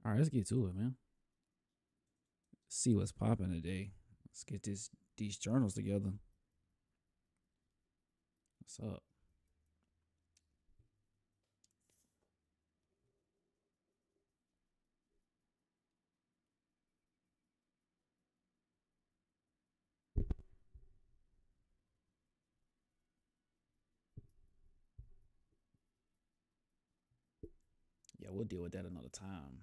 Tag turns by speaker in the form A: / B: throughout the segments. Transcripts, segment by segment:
A: All right, let's get to it, man. See what's popping today. Let's get these journals together. What's up? Yeah, we'll deal with that another time.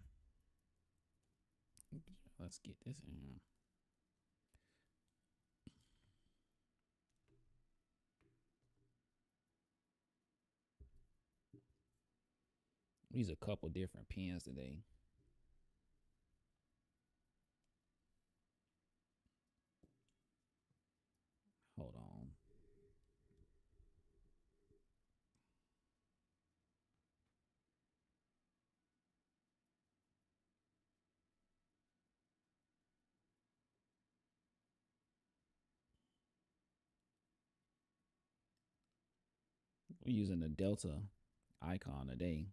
A: Let's get this in. We use a couple different pens today. Hold on. We're using the Delta icon today.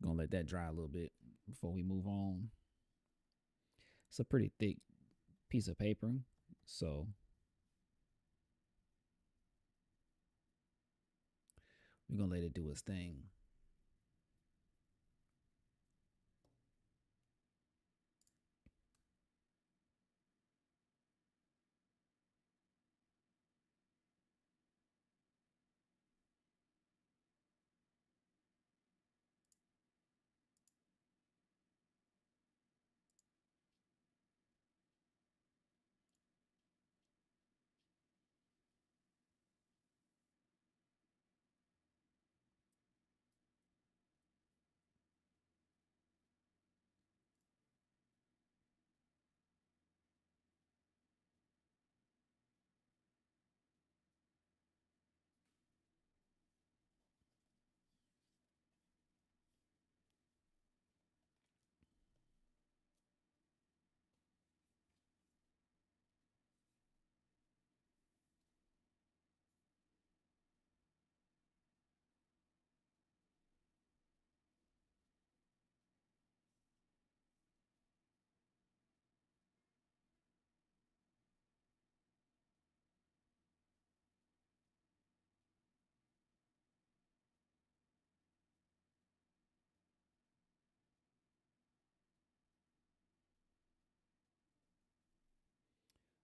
A: Gonna let that dry a little bit before we move on. It's a pretty thick piece of paper, so we're gonna let it do its thing.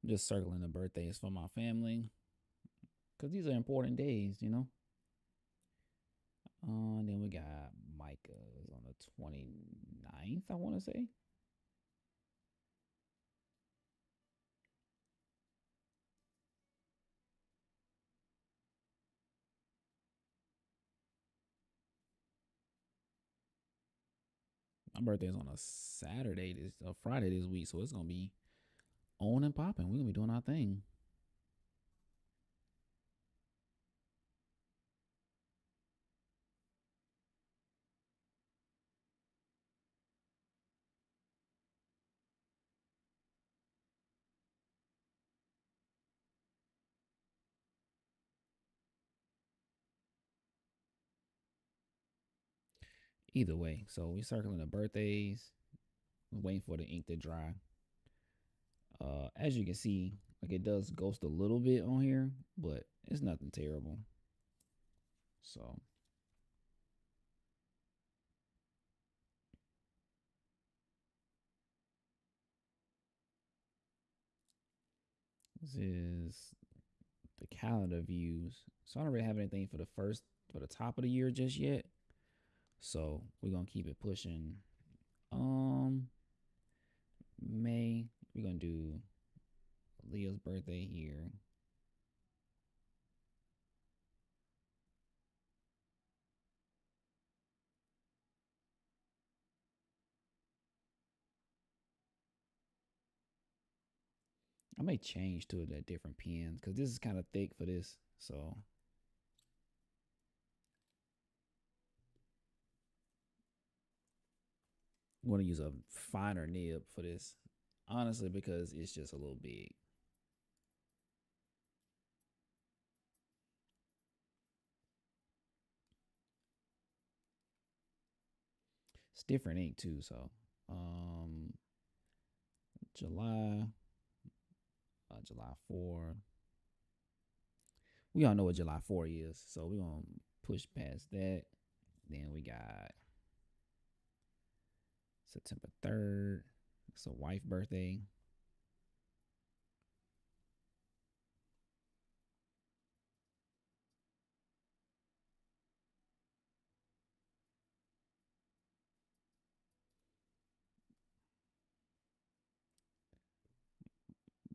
A: I'm just circling the birthdays for my family because these are important days. Then we got Micah's on the 29th, I want to say. My birthday's on a a Friday this week, so it's gonna be on and popping. We're gonna be doing our thing. Either way, so we circling the birthdays, waiting for the ink to dry. As you can see, like it does ghost a little bit on here, but it's nothing terrible. So This is the calendar views. So I don't really have anything for the top of the year just yet. So we're gonna keep it pushing. Um, May. We're gonna do Leo's birthday here. I may change to it at different pens because this is kind of thick for this. So I'm gonna use a finer nib for this. Honestly, because it's just a little big. It's different ink too. So um July, July 4. We all know what July 4 is. So we're gonna push past that. Then we got September 3rd. It's a wife birthday.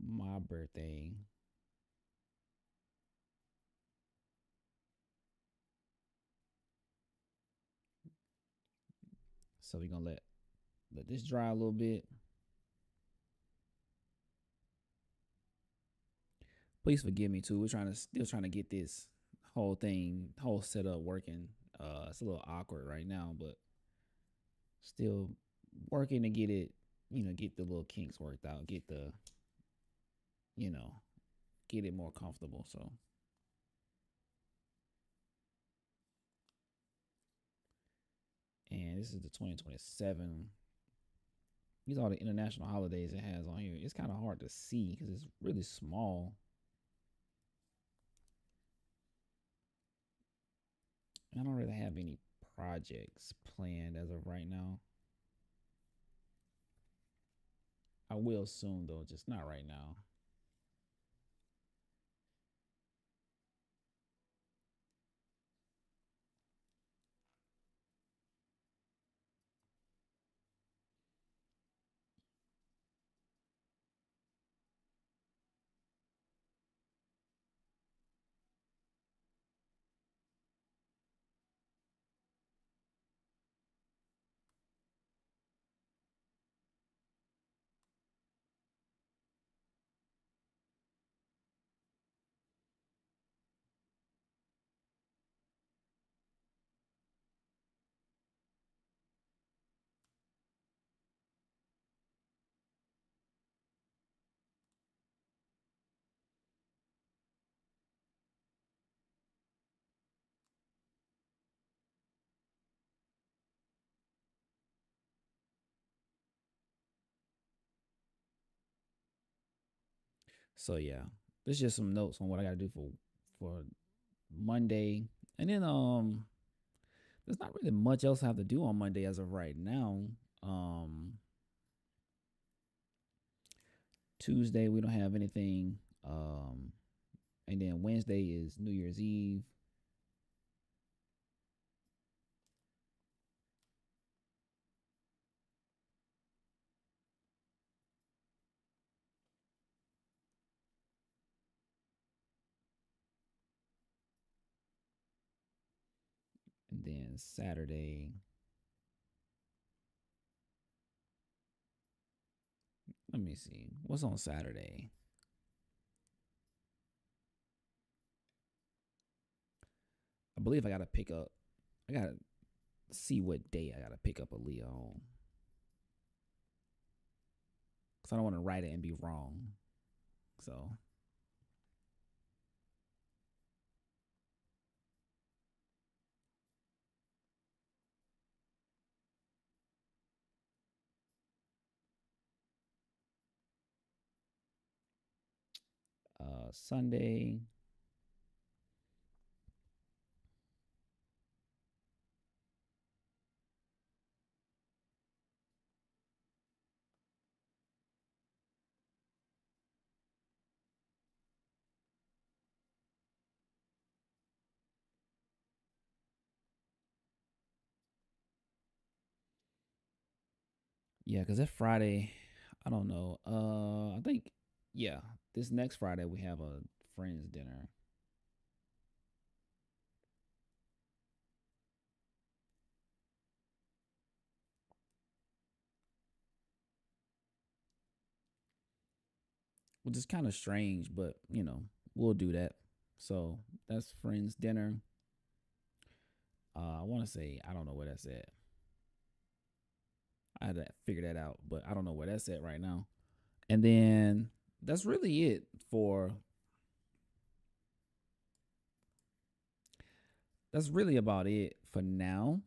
A: My birthday. So we're gonna let this dry a little bit. Please forgive me too. We're still trying to get this whole setup working. It's a little awkward right now, but still working to get it, get the little kinks worked out, you know, get it more comfortable. So, and this is the 2027. These are all the international holidays it has on here. It's kind of hard to see because it's really small. I don't really have any projects planned as of right now. I will soon though, just not right now. So yeah, there's just some notes on what I got to do for Monday, and then there's not really much else I have to do on Monday as of right now. Um, Tuesday we don't have anything. And then Wednesday is New Year's Eve. And then Saturday, let me see. What's on Saturday? I believe I got to pick up. I got to see what day I got to pick up a Leo on. Because I don't want to write it and be wrong. So, Sunday, Yeah, because that Friday, I don't know. I think yeah, this next Friday we have a friends dinner. Which is kind of strange, but we'll do that. So that's friends dinner. I want to say I don't know where that's at. I had to figure that out, but I don't know where that's at right now. And then that's really it for. That's really about it for now,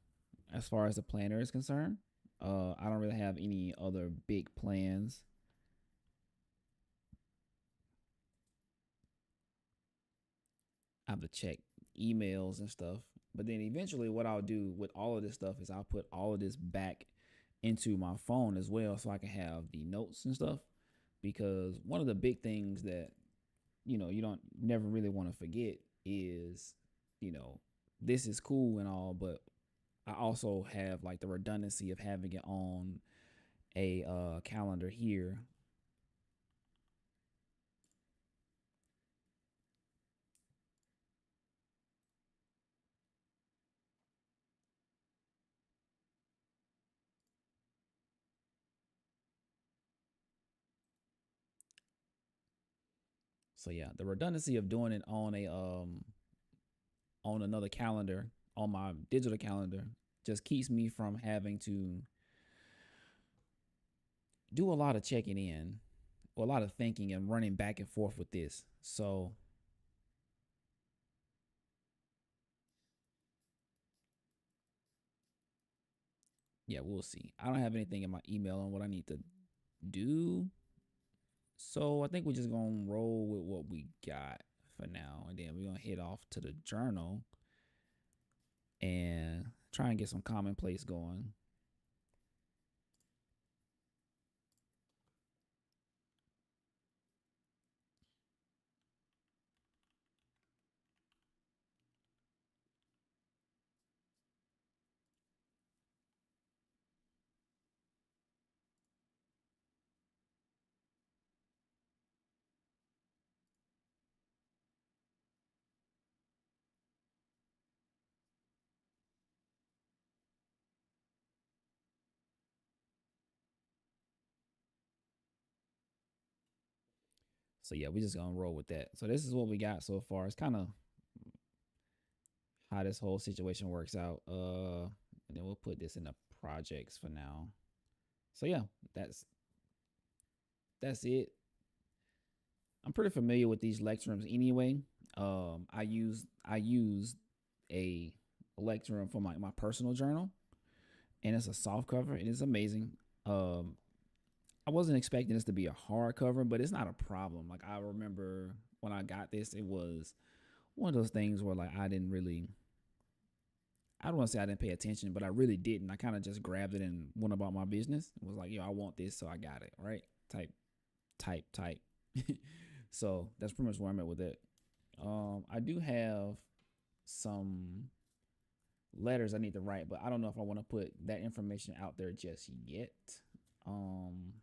A: as far as the planner is concerned. I don't really have any other big plans. I have to check emails and stuff. But then eventually, what I'll do with all of this stuff is I'll put all of this back into my phone as well, so I can have the notes and stuff. Because one of the big things that you don't never really want to forget is, you know, this is cool and all, but I also have like the redundancy of having it on a calendar here. So yeah, the redundancy of doing it on another calendar, on my digital calendar, just keeps me from having to do a lot of checking in, or a lot of thinking and running back and forth with this. So yeah, we'll see. I don't have anything in my email on what I need to do. So I think we're just gonna roll with what we got for now, and then we're gonna head off to the journal and try and get some commonplace going. So yeah, we just gonna roll with that. So this is what we got so far. It's kind of how this whole situation works out. And then we'll put this in the projects for now. So yeah, that's that's it. I'm pretty familiar with these Lectrums anyway. I use a Lectrum for my personal journal, and it's a soft cover, and it's amazing. Um, I wasn't expecting this to be a hard cover, but it's not a problem. Like I remember when I got this, it was one of those things where like I didn't really. I don't want to say I didn't pay attention, but I really didn't. I kind of just grabbed it and went about my business. It was like, yo, I want this, so I got it. Right? Type. So that's pretty much where I'm at with it. I do have some letters I need to write, but I don't know if I want to put that information out there just yet. Um,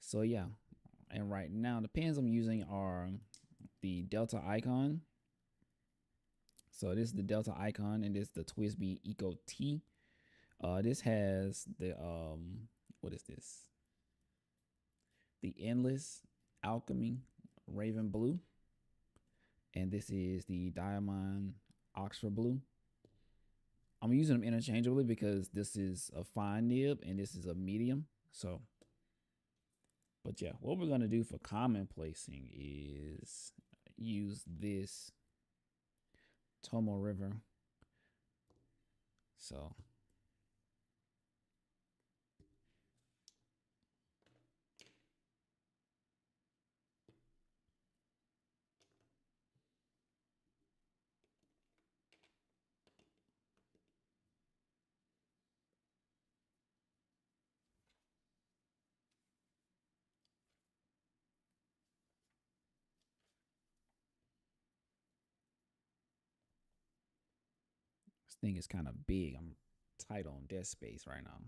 A: so yeah, and right now the pens I'm using are the Delta Icon. So this is the Delta Icon, and this is the TWSBI Eco T. This has the what is this? The Endless Alchemy Raven Blue, and this is the Diamond Oxford Blue. I'm using them interchangeably because this is a fine nib and this is a medium. So, but yeah, what we're gonna do for common placing is use this Tomo River. So this thing is kind of big. I'm tight on desk space right now.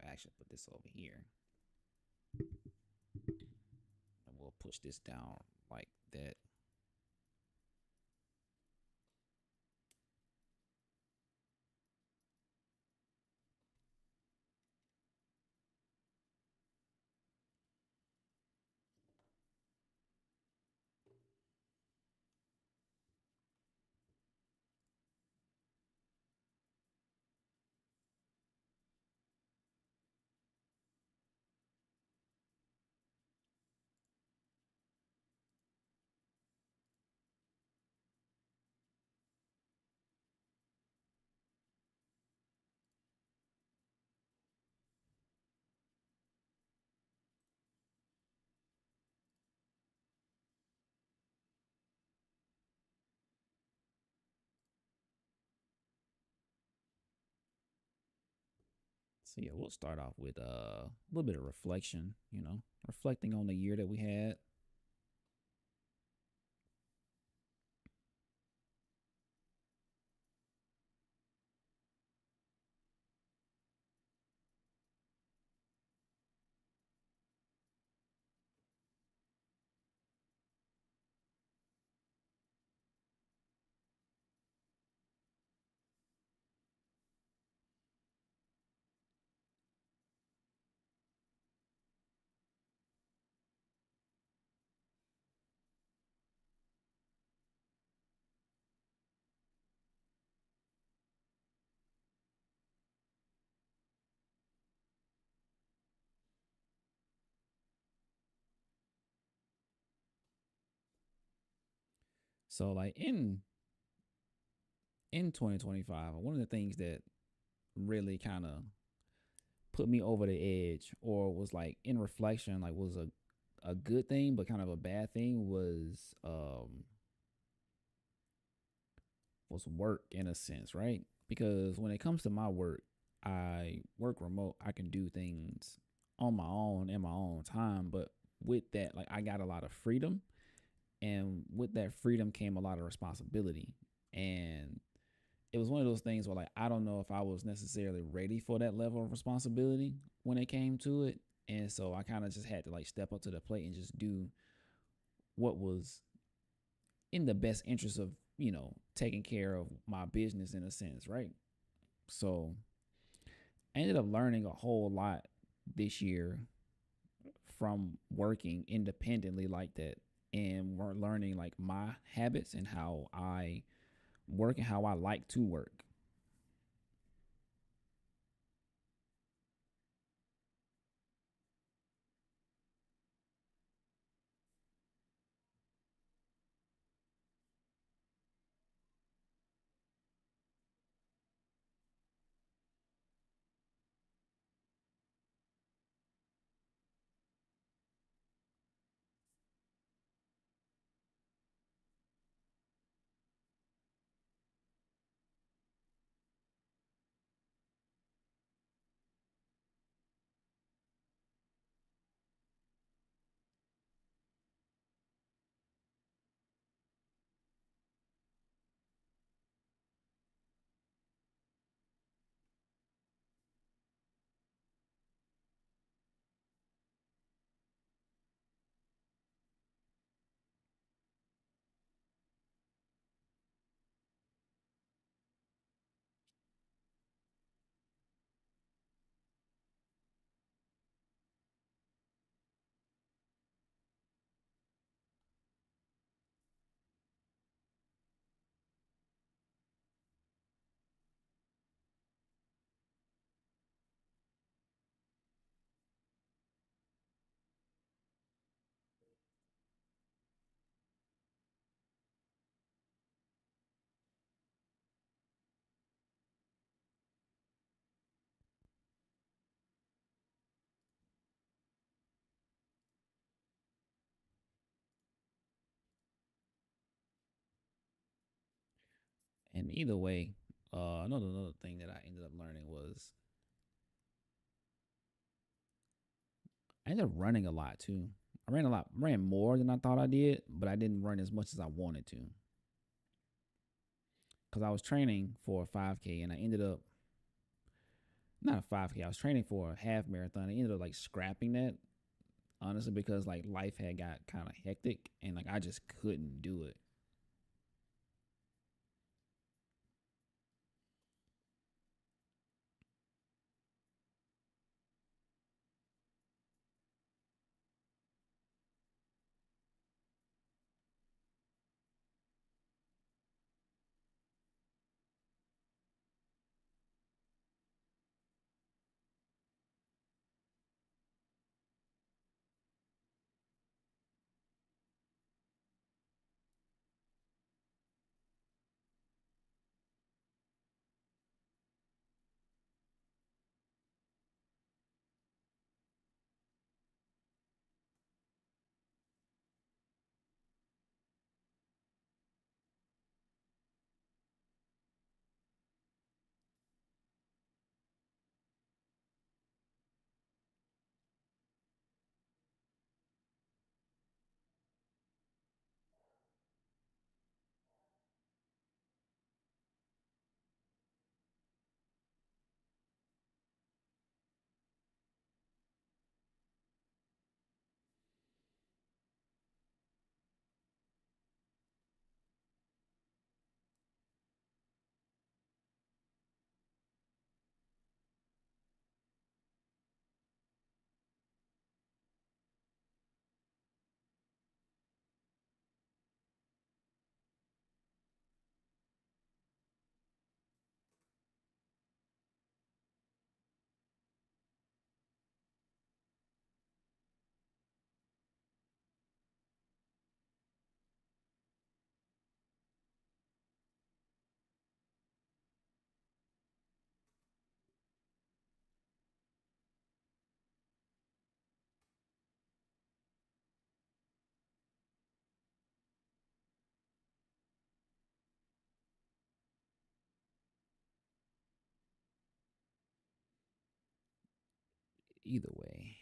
A: actually put this over here, and we'll push this down like that. So yeah, we'll start off with a little bit of reflection. Reflecting on the year that we had. So like in 2025, one of the things that really kind of put me over the edge, or was like in reflection, like was a good thing but kind of a bad thing, was work in a sense, right? Because when it comes to my work, I work remote. I can do things on my own in my own time, but with that, like I got a lot of freedom, and with that freedom came a lot of responsibility. And it was one of those things where like I don't know if I was necessarily ready for that level of responsibility when it came to it. And so I kind of just had to like step up to the plate and just do what was in the best interest of, taking care of my business in a sense, right? So I ended up learning a whole lot this year from working independently like that, and we're learning like my habits and how I work and how I like to work. And either way, another thing that I ended up learning was I ended up running a lot too. Ran more than I thought I did, but I didn't run as much as I wanted to, because I was training for a 5K, and I ended up not a 5K. I was training for a half marathon. I ended up like scrapping that honestly because like life had got kind of hectic and like I just couldn't do it. Either way,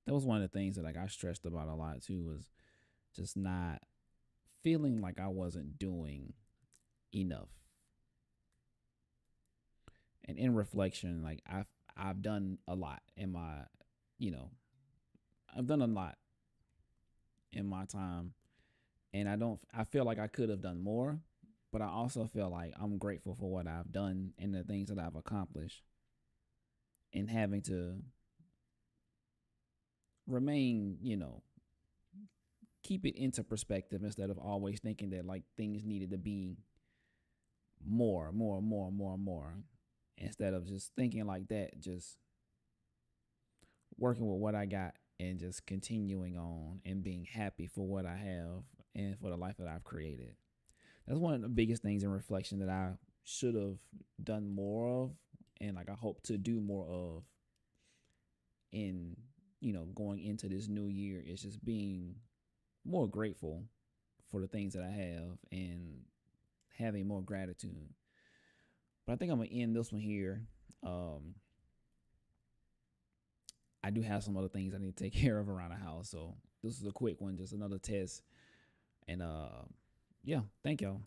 A: that was one of the things that like I stressed about a lot too was just not feeling like I wasn't doing enough. And in reflection, like I've done a lot in my, you know, I've done a lot in my time, and I feel like I could have done more, but I also feel like I'm grateful for what I've done and the things that I've accomplished, and having to remain, keep it into perspective instead of always thinking that like things needed to be more, more, more, more, more, instead of just thinking like that, just working with what I got and just continuing on and being happy for what I have and for the life that I've created. That's one of the biggest things in reflection that I should have done more of, and like I hope to do more of in, going into this new year, is just being more grateful for the things that I have and having more gratitude. But I think I'm gonna end this one here. Um, I do have some other things I need to take care of around the house, so this is a quick one, just another test. And yeah, thank y'all.